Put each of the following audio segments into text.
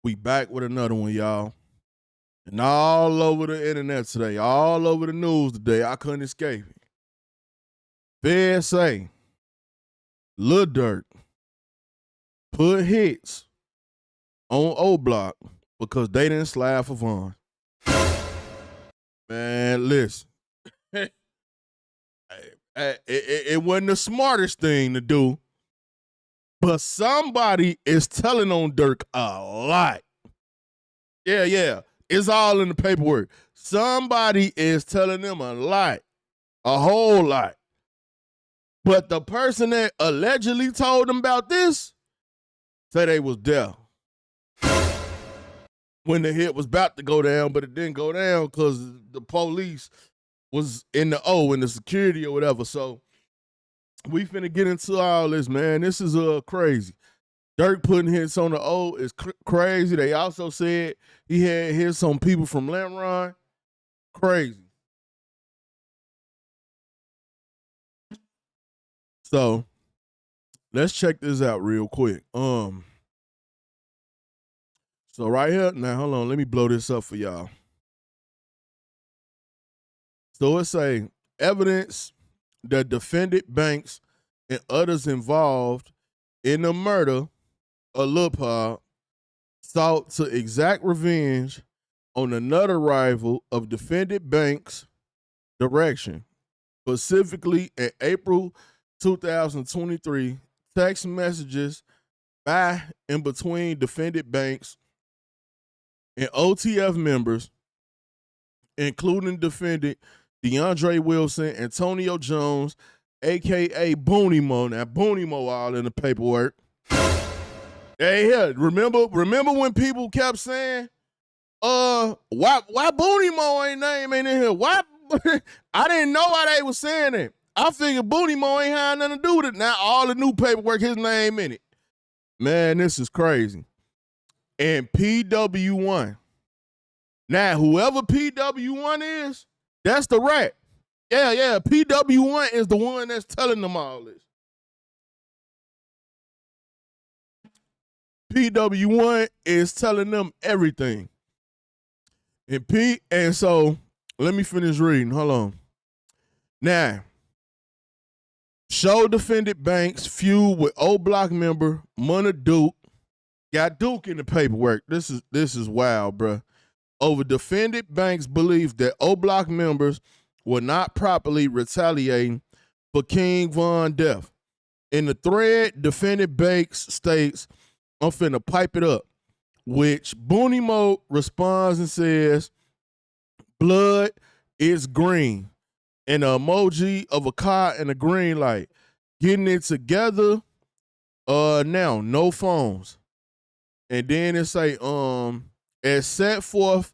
We back with another one, y'all. And all over the internet today, all over the news today, I couldn't escape it. Fair say, Lil Durk put hits on OBlock because they didn't slide for Vaughn. Man, listen. It wasn't the smartest thing to do, but somebody is telling on Durk a lot. Yeah. It's all in the paperwork. Somebody is telling them a lot, a whole lot. But the person that allegedly told them about this said they was there when the hit was about to go down, but it didn't go down because the police was in the security or whatever. So we finna get into all this, man. This is crazy. Durk putting hits on the O is crazy. They also said he had hits on people from Lamron. Crazy. So let's check this out real quick. So right here, now hold on, let me blow this up for y'all. So it's saying evidence that defendant Banks and others involved in the murder of Lil Pop sought to exact revenge on another rival of defendant Banks' direction. Specifically, in April 2023, text messages by and between defendant Banks and OTF members, including defendant DeAndre Wilson, Antonio Jones, a.k.a. Boonie Moe. Now, Boonie Moe all in the paperwork. Hey, here, remember when people kept saying, why Boonie Moe ain't in here? Why? I didn't know why they was saying it. I figured Boonie Moe ain't had nothing to do with it. Now all the new paperwork, his name in it. Man, this is crazy. And PW1. Now, whoever PW1 is, that's the rat. Yeah. PW1 is the one that's telling them all this. PW1 is telling them everything. And so let me finish reading. Hold on. Now, show defendant Banks feud with OBlock member Munna Duke. Got Duke in the paperwork. This is wild, bro. Over defendant Banks' belief that OBlock members were not properly retaliating for King Von death. In the thread, defendant Banks states, I'm finna pipe it up, which Boonie Moe responds and says, blood is green, and an emoji of a car and a green light. Getting it together, now, no phones. And then it say, as set forth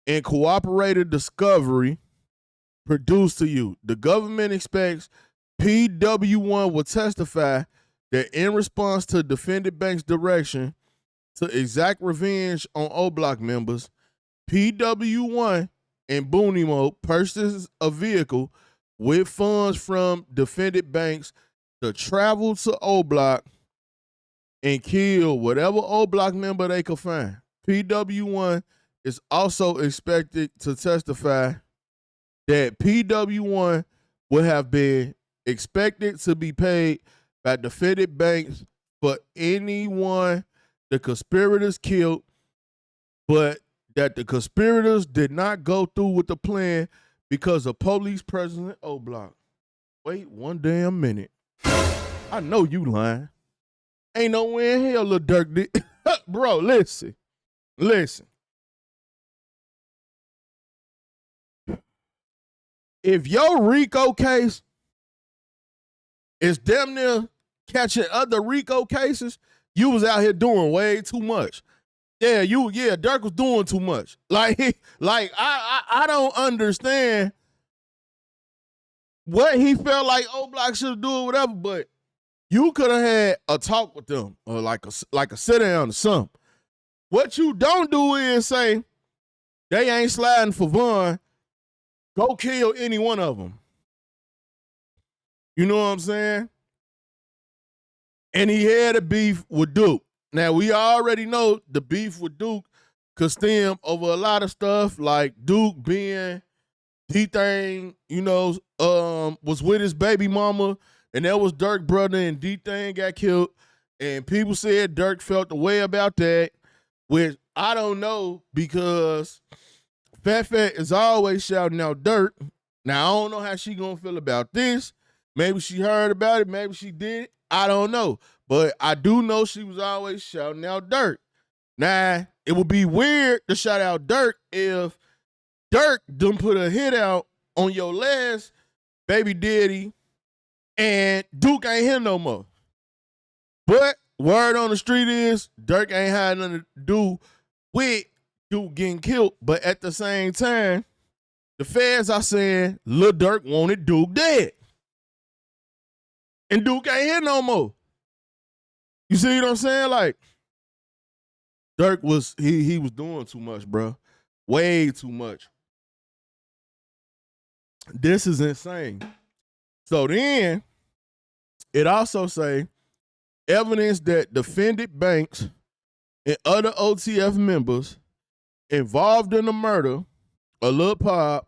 in cooperated discovery produced to you, the government expects PW1 will testify that in response to defendant Banks' direction to exact revenge on OBlock members, PW1 and Boonie Moe purchased a vehicle with funds from defendant Banks to travel to OBlock and kill whatever OBlock member they could find. PW1 is also expected to testify that PW1 would have been expected to be paid by defendant Banks for anyone the conspirators killed, but that the conspirators did not go through with the plan because of police presence at OBlock. Wait one damn minute. I know you lying. Ain't no way in hell Lil Durk did. Bro, listen. If your RICO case is damn near catching other RICO cases, you was out here doing way too much. Durk was doing too much. I don't understand what he felt like OBlock should do or whatever, but you could have had a talk with them or like a sit down or something. What you don't do is say, they ain't sliding for Vaughn, go kill any one of them. You know what I'm saying? And he had a beef with Duke. Now, we already know the beef with Duke could stem over a lot of stuff, like Duke being D-Thing, was with his baby mama, and that was Durk brother, and D-Thing got killed. And people said Durk felt the way about that, which I don't know, because Fat Fat is always shouting out Durk. Now, I don't know how she gonna feel about this. Maybe she heard about it, maybe she did. I don't know. But I do know she was always shouting out Durk. Now, it would be weird to shout out Durk if Durk done put a hit out on your last baby daddy and Duke ain't here no more. But word on the street is Durk ain't had nothing to do with Duke getting killed. But at the same time, the feds are saying Lil Durk wanted Duke dead. And Duke ain't here no more. You see what I'm saying? Like, Durk was, he was doing too much, bro. Way too much. This is insane. So then, it also say, evidence that defendant Banks and other OTF members involved in the murder of Lil Pop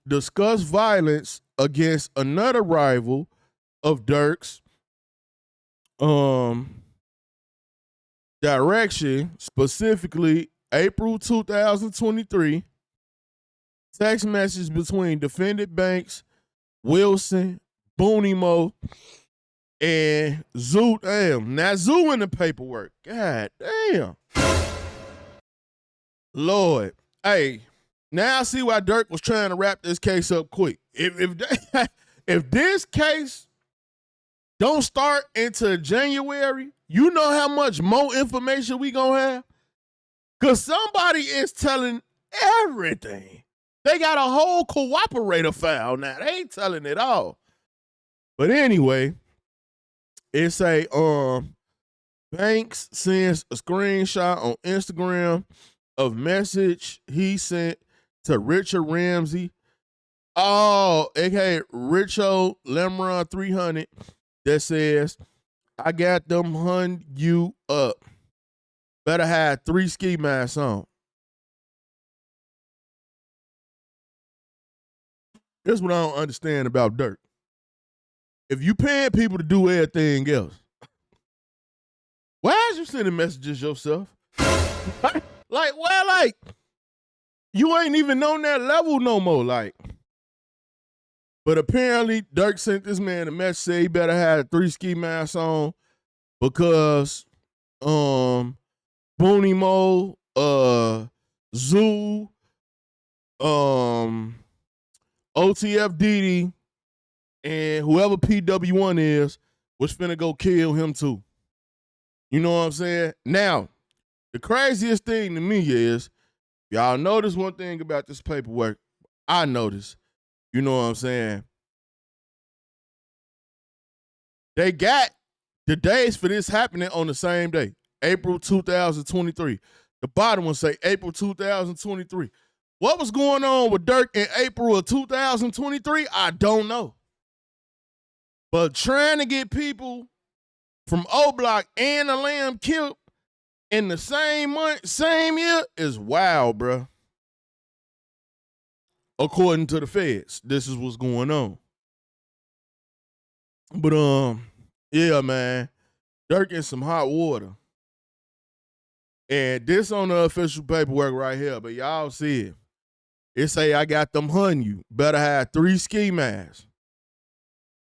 discussed violence against another rival of Durk's direction, specifically April 2023, text message between defendant Banks, Wilson, Boonie Moe, and Zoo. Damn, now Zoo in the paperwork. God damn. Lord. Hey, now I see why Durk was trying to wrap this case up quick. If this case don't start into January, you know how much more information we gonna have? Because somebody is telling everything. They got a whole cooperator file now. They ain't telling it all. But anyway, it say Banks sends a screenshot on Instagram of message he sent to Richard Ramsey. Oh, aka Richo Lamron 300, that says, I got them hun you up. Better have 3 ski masks on. That's what I don't understand about Durk. If you paying people to do everything else, why is you sending messages yourself? Like, you ain't even on that level no more, like. But apparently, Durk sent this man a message, say he better have 3 ski masks on because Boonie Moe, Zoo, OTF Didi, and whoever PW1 is was finna go kill him too. You know what I'm saying? Now, the craziest thing to me is, y'all notice one thing about this paperwork. I noticed. You know what I'm saying? They got the days for this happening on the same day, April 2023. The bottom one say April 2023. What was going on with Durk in April of 2023? I don't know. But trying to get people from OBlock and the Lamb killed in the same month, same year is wild, bro. According to the feds, this is what's going on. But yeah, man, Durk in some hot water. And this on the official paperwork right here, but y'all see it. It say, I got them hun you. Better have 3 ski masks.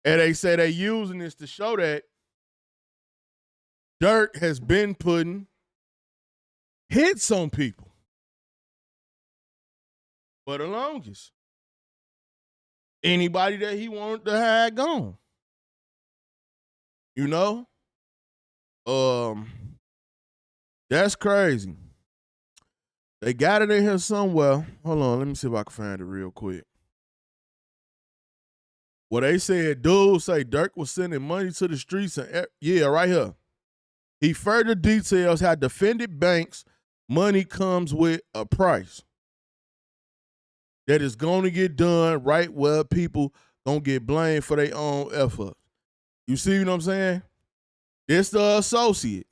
And they say they using this to show that Durk has been putting hits on people for the longest. Anybody that he wanted to have gone. You know? That's crazy. They got it in here somewhere. Hold on, let me see if I can find it real quick. Well, they said, dudes say Durk was sending money to the streets. And yeah, right here. He further details how defendant Banks' money comes with a price that is going to get done right where people going to get blamed for their own effort. You see what I'm saying? It's the associate.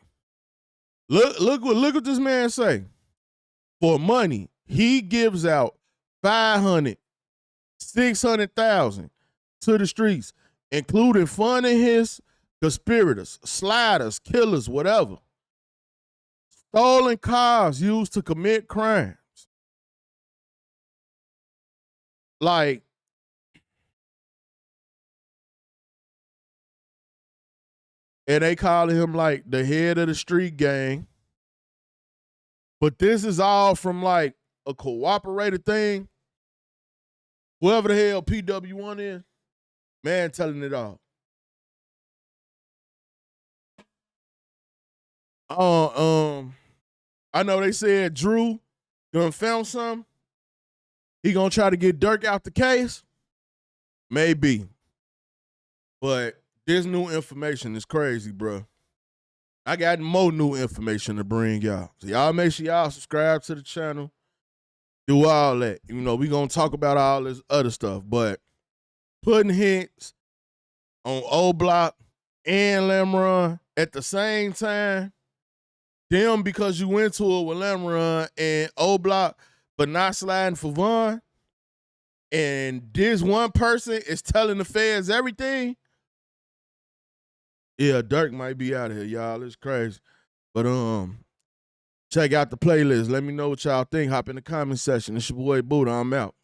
Look what this man say. For money, he gives out 500, 600,000 to the streets, including funding his conspirators, sliders, killers, whatever. Stolen cars used to commit crimes. Like, and they calling him like the head of the street gang. But this is all from like a cooperated thing. Whoever the hell PW1 is, man telling it all. I know they said Drew done found something. He gonna try to get Durk out the case? Maybe. But this new information is crazy, bro. I got more new information to bring y'all. So y'all make sure y'all subscribe to the channel. Do all that. You know, we gonna talk about all this other stuff. But putting hits on OBlock and Lamron at the same time, them because you went to it with Lamron and OBlock, but not sliding for Von, and this one person is telling the feds everything. Yeah, Durk might be out of here, y'all. It's crazy. But check out the playlist. Let me know what y'all think. Hop in the comment section. It's your boy Buddha. I'm out.